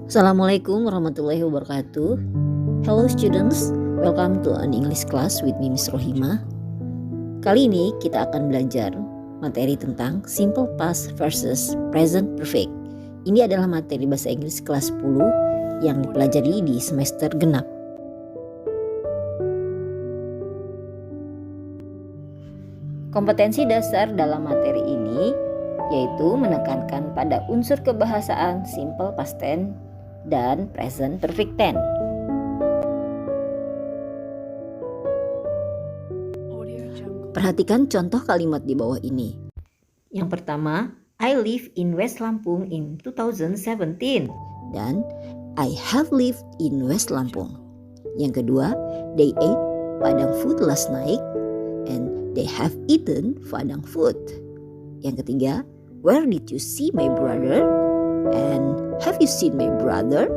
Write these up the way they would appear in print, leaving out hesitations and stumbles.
Assalamualaikum warahmatullahi wabarakatuh. Hello students, welcome to an English class with me Miss Rohima. Kali ini kita akan belajar materi tentang simple past versus present perfect. Ini adalah materi bahasa Inggris kelas 10 yang dipelajari di semester genap. Kompetensi dasar dalam materi ini yaitu menekankan pada unsur kebahasaan simple past tense dan present perfect tense. Perhatikan contoh kalimat di bawah ini. Yang pertama, I live in West Lampung in 2017 dan I have lived in West Lampung. Yang kedua, they ate Padang food last night and they have eaten Padang food. Yang ketiga, where did you see my brother? And have you seen my brother?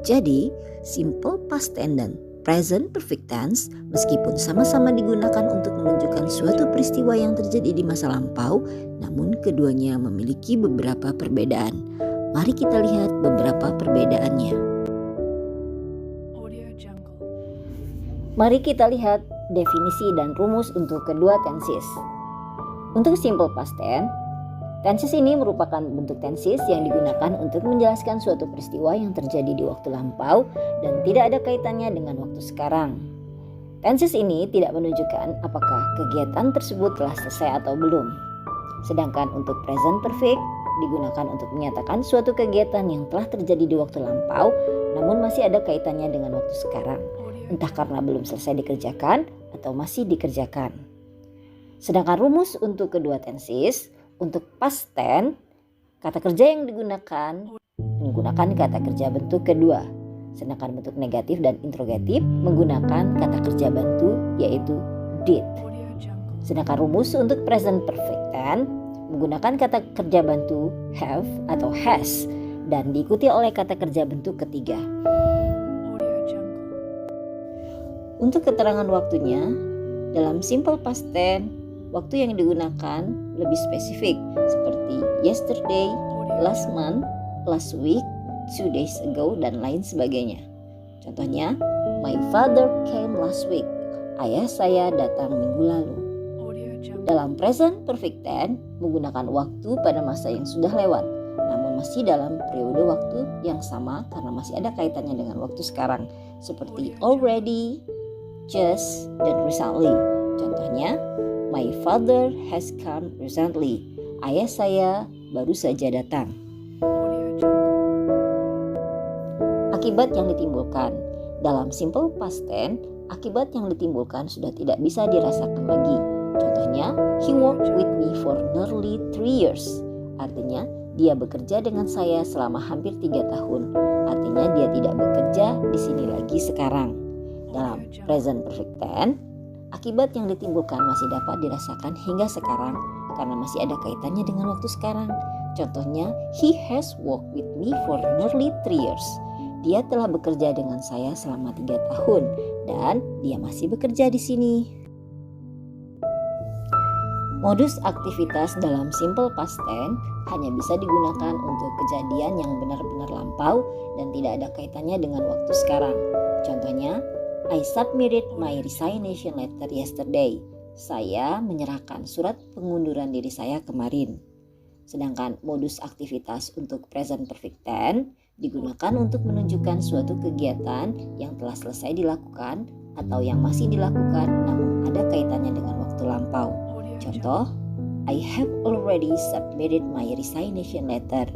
Jadi, simple past tense dan present perfect tense meskipun sama-sama digunakan untuk menunjukkan suatu peristiwa yang terjadi di masa lampau, namun keduanya memiliki beberapa perbedaan. Mari kita lihat beberapa perbedaannya. Mari kita lihat definisi dan rumus untuk kedua tenses. Untuk simple past tense, tenses ini merupakan bentuk tenses yang digunakan untuk menjelaskan suatu peristiwa yang terjadi di waktu lampau dan tidak ada kaitannya dengan waktu sekarang. Tenses ini tidak menunjukkan apakah kegiatan tersebut telah selesai atau belum. Sedangkan untuk present perfect digunakan untuk menyatakan suatu kegiatan yang telah terjadi di waktu lampau namun masih ada kaitannya dengan waktu sekarang, entah karena belum selesai dikerjakan atau masih dikerjakan. Sedangkan rumus untuk kedua tenses, untuk past tense, kata kerja yang digunakan menggunakan kata kerja bentuk kedua. Sedangkan bentuk negatif dan interrogatif menggunakan kata kerja bantu yaitu did. Sedangkan rumus untuk present perfect tense menggunakan kata kerja bantu have atau has dan diikuti oleh kata kerja bentuk ketiga. Untuk keterangan waktunya, dalam simple past tense, waktu yang digunakan lebih spesifik seperti yesterday, last month, last week, 2 days ago, dan lain sebagainya. Contohnya, my father came last week. Ayah saya datang minggu lalu. Dalam present perfect tense, menggunakan waktu pada masa yang sudah lewat, namun masih dalam periode waktu yang sama karena masih ada kaitannya dengan waktu sekarang, seperti already, just, dan recently. Contohnya, my father has come recently. Ayah saya baru saja datang. Akibat yang ditimbulkan. Dalam simple past tense, akibat yang ditimbulkan sudah tidak bisa dirasakan lagi. Contohnya, he worked with me for nearly 3 years. Artinya, dia bekerja dengan saya selama hampir 3 tahun. Artinya, dia tidak bekerja di sini lagi sekarang. Dalam present perfect tense, akibat yang ditimbulkan masih dapat dirasakan hingga sekarang karena masih ada kaitannya dengan waktu sekarang. Contohnya, he has worked with me for nearly 3 years. Dia telah bekerja dengan saya selama 3 tahun dan dia masih bekerja di sini. Modus aktivitas dalam simple past tense hanya bisa digunakan untuk kejadian yang benar-benar lampau dan tidak ada kaitannya dengan waktu sekarang. Contohnya, I submitted my resignation letter yesterday. Saya menyerahkan surat pengunduran diri saya kemarin. Sedangkan modus aktivitas untuk present perfect tense digunakan untuk menunjukkan suatu kegiatan yang telah selesai dilakukan atau yang masih dilakukan namun ada kaitannya dengan waktu lampau. Contoh, I have already submitted my resignation letter.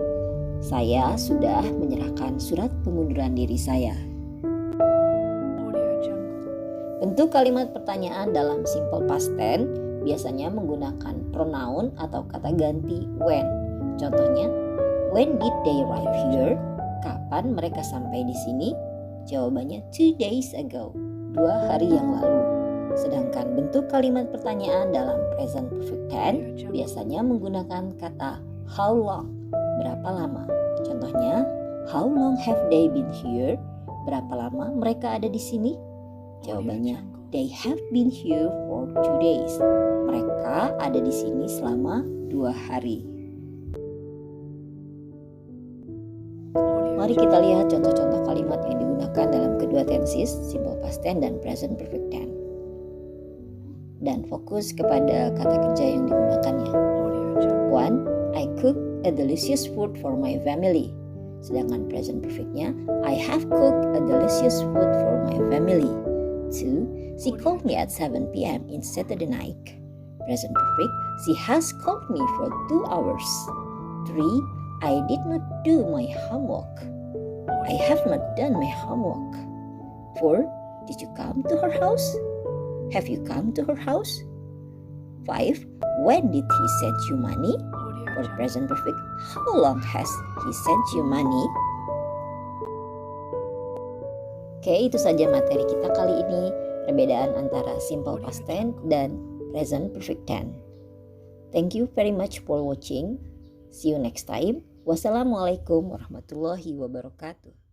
Saya sudah menyerahkan surat pengunduran diri saya. Bentuk kalimat pertanyaan dalam simple past tense biasanya menggunakan pronoun atau kata ganti when. Contohnya, when did they arrive here? Kapan mereka sampai di sini? Jawabannya 2 days ago, 2 hari yang lalu. Sedangkan bentuk kalimat pertanyaan dalam present perfect tense biasanya menggunakan kata how long, berapa lama. Contohnya, how long have they been here? Berapa lama mereka ada di sini? Jawabannya, they have been here for 2 days. Mereka ada di sini selama 2 hari. Mari kita lihat contoh-contoh kalimat yang digunakan dalam kedua tenses, simple past tense dan present perfect tense. Dan fokus kepada kata kerja yang digunakannya. 1. I cook a delicious food for my family. Sedangkan present perfectnya, I have cooked a delicious food for my family. 2. She called me at 7 p.m. in Saturday night. Present perfect, she has called me for 2 hours. 3. I did not do my homework. I have not done my homework. 4. Did you come to her house? Have you come to her house? 5. When did he send you money? For present perfect, how long has he sent you money? Oke, itu saja materi kita kali ini. Perbedaan antara simple past tense dan present perfect tense. Thank you very much for watching. See you next time. Wassalamualaikum warahmatullahi wabarakatuh.